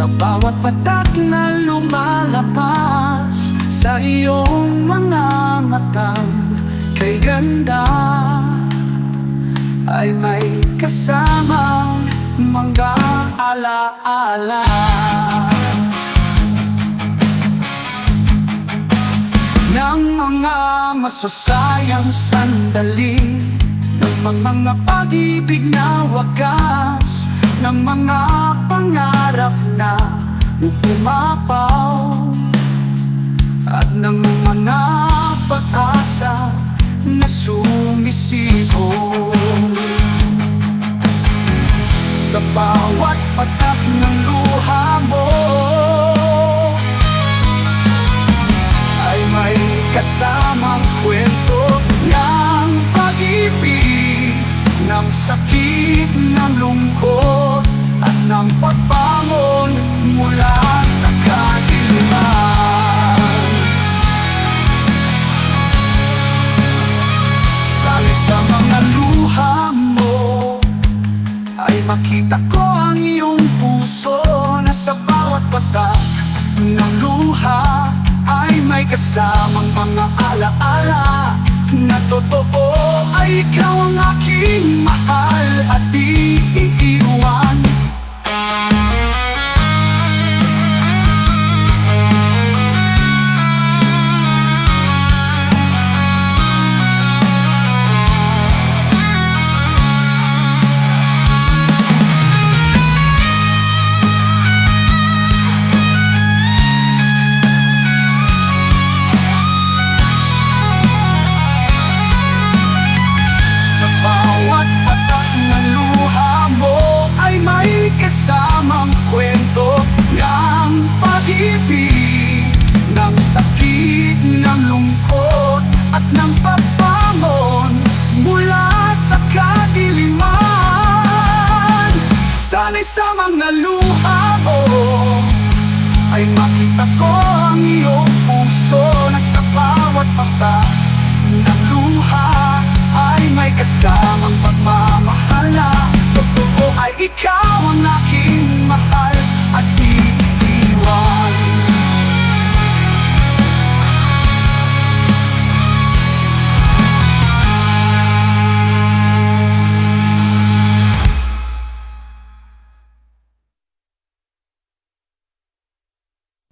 na bawat patak na lumalabas sa iyong mga matang kay ganda ay may kasamang mga alaala ng mga masasayang sandali, ng mga pag-ibig na wagas, ng mga pangarap na pumapaw, at ng mga pag-asa na sumisipo. Sa bawat patak ng luha mo ay may kasamang kwento ng pag-ibig, ng sakit, ng lungkot, at ng pagbangon mula sa kadiliman. Sali sa mga luha mo ay makita ko ang iyong puso, na sa bawat patak ng luha ay may kasamang mga alaala na totoo ay ikaw ang aking mahal at iiwan. Kasamang kwento ng pag-ibig, ng sakit, ng lungkot, at ng pagbangon mula sa kadiliman. Sana'y sa mga luha mo ay makita ko ang iyong puso, na sa bawat patak ng luha ay may kasamang pagmamahal.